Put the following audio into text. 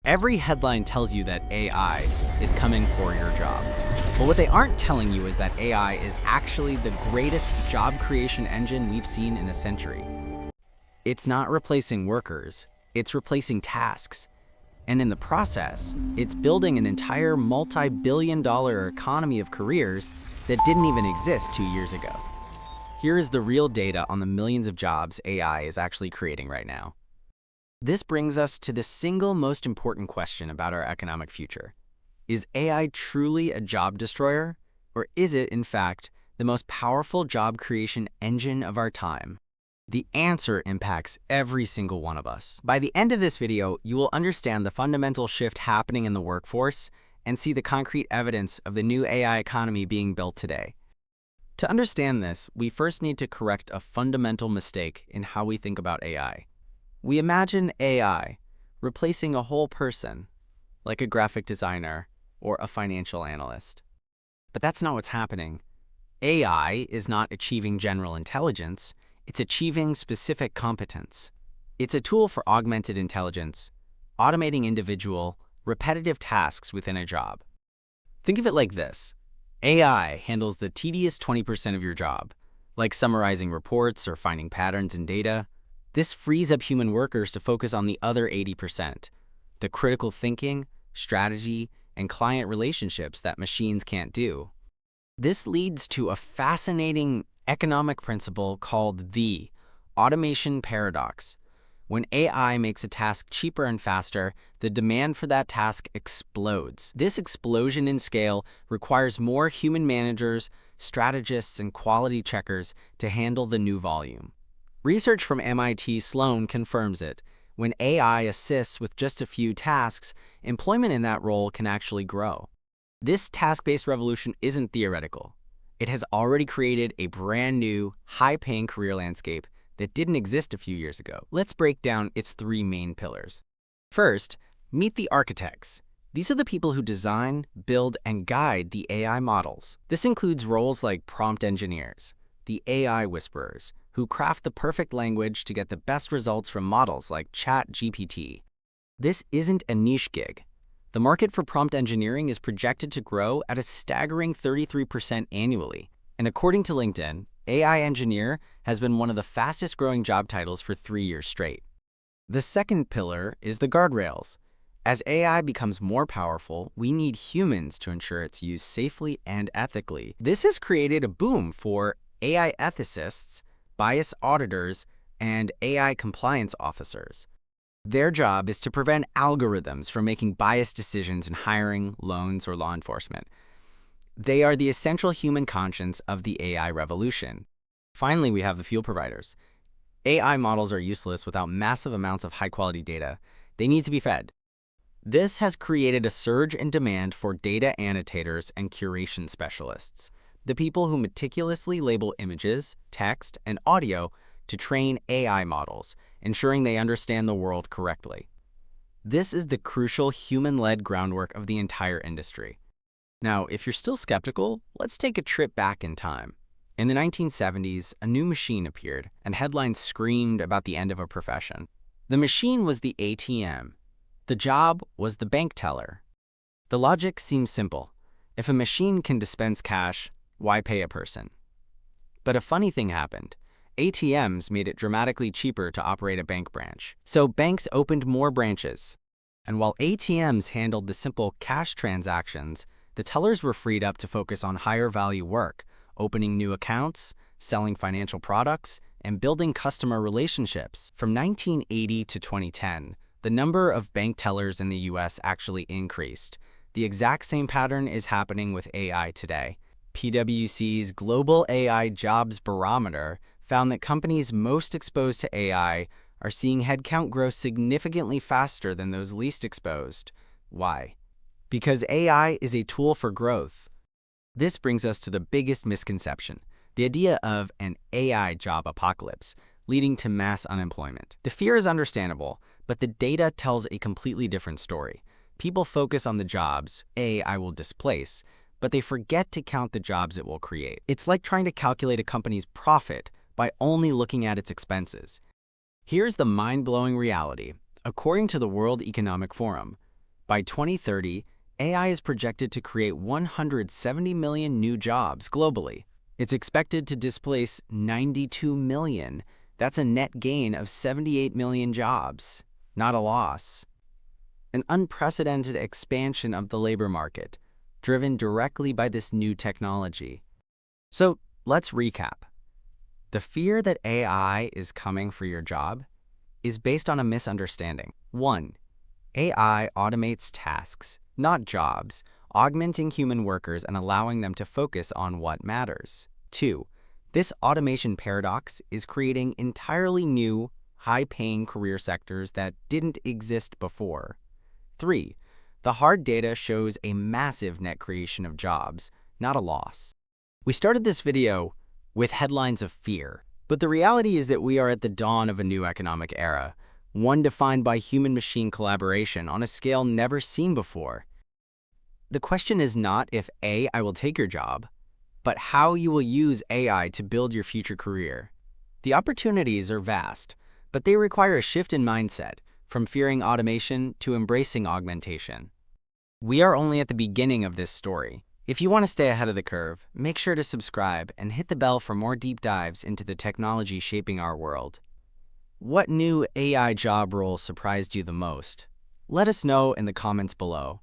Every headline tells you that AI is coming for your job. But what they aren't telling you is that AI is actually the greatest job creation engine we've seen in a century. It's not replacing workers, it's replacing tasks. And in the process, it's building an entire multi-billion-dollar economy of careers that didn't even exist 2 years ago. Here is the real data on the millions of jobs AI is actually creating right now. This brings us to the single most important question about our economic future. Is AI truly a job destroyer, or is it, in fact, the most powerful job creation engine of our time? The answer impacts every single one of us. By the end of this video, you will understand the fundamental shift happening in the workforce and see the concrete evidence of the new AI economy being built today. To understand this, we first need to correct a fundamental mistake in how we think about AI. We imagine AI replacing a whole person, like a graphic designer or a financial analyst. But that's not what's happening. AI is not achieving general intelligence, it's achieving specific competence. It's a tool for augmented intelligence, automating individual, repetitive tasks within a job. Think of it like this. AI handles the tedious 20% of your job, like summarizing reports or finding patterns in data. This frees up human workers to focus on the other 80%, the critical thinking, strategy, and client relationships that machines can't do. This leads to a fascinating economic principle called the automation paradox. When AI makes a task cheaper and faster, the demand for that task explodes. This explosion in scale requires more human managers, strategists, and quality checkers to handle the new volume. Research from MIT Sloan confirms it. When AI assists with just a few tasks, employment in that role can actually grow. This task-based revolution isn't theoretical. It has already created a brand new, high-paying career landscape that didn't exist a few years ago. Let's break down its 3 main pillars. First, meet the architects. These are the people who design, build, and guide the AI models. This includes roles like prompt engineers, the AI whisperers, who craft the perfect language to get the best results from models like ChatGPT. This isn't a niche gig. The market for prompt engineering is projected to grow at a staggering 33% annually. And according to LinkedIn, AI engineer has been one of the fastest growing job titles for 3 years straight. The second pillar is the guardrails. As AI becomes more powerful, we need humans to ensure its use safely and ethically. This has created a boom for AI ethicists, bias auditors, and AI compliance officers. Their job is to prevent algorithms from making biased decisions in hiring, loans, or law enforcement. They are the essential human conscience of the AI revolution. Finally, we have the fuel providers. AI models are useless without massive amounts of high-quality data. They need to be fed. This has created a surge in demand for data annotators and curation specialists, the people who meticulously label images, text, and audio to train AI models, ensuring they understand the world correctly. This is the crucial human-led groundwork of the entire industry. Now, if you're still skeptical, let's take a trip back in time. In the 1970s, a new machine appeared, and headlines screamed about the end of a profession. The machine was the ATM. The job was the bank teller. The logic seems simple. If a machine can dispense cash, why pay a person? But a funny thing happened. ATMs made it dramatically cheaper to operate a bank branch. So banks opened more branches. And while ATMs handled the simple cash transactions, the tellers were freed up to focus on higher value work, opening new accounts, selling financial products, and building customer relationships. From 1980 to 2010, the number of bank tellers in the US actually increased. The exact same pattern is happening with AI today. PwC's Global AI Jobs Barometer found that companies most exposed to AI are seeing headcount grow significantly faster than those least exposed. Why? Because AI is a tool for growth. This brings us to the biggest misconception, the idea of an AI job apocalypse, leading to mass unemployment. The fear is understandable, but the data tells a completely different story. People focus on the jobs AI will displace, but they forget to count the jobs it will create. It's like trying to calculate a company's profit by only looking at its expenses. Here's the mind-blowing reality. According to the World Economic Forum, By 2030, AI is projected to create 170 million new jobs globally. It's expected to displace 92 million. That's a net gain of 78 million jobs, not a loss. An unprecedented expansion of the labor market, driven directly by this new technology. So let's recap. The fear that AI is coming for your job is based on a misunderstanding. 1. AI automates tasks, not jobs, augmenting human workers and allowing them to focus on what matters. 2. This automation paradox is creating entirely new, high-paying career sectors that didn't exist before. 3. The hard data shows a massive net creation of jobs, not a loss. We started this video with headlines of fear, but the reality is that we are at the dawn of a new economic era, one defined by human-machine collaboration on a scale never seen before. The question is not if AI will take your job, but how you will use AI to build your future career. The opportunities are vast, but they require a shift in mindset, from fearing automation to embracing augmentation. We are only at the beginning of this story. If you want to stay ahead of the curve, make sure to subscribe and hit the bell for more deep dives into the technology shaping our world. What new AI job role surprised you the most? Let us know in the comments below.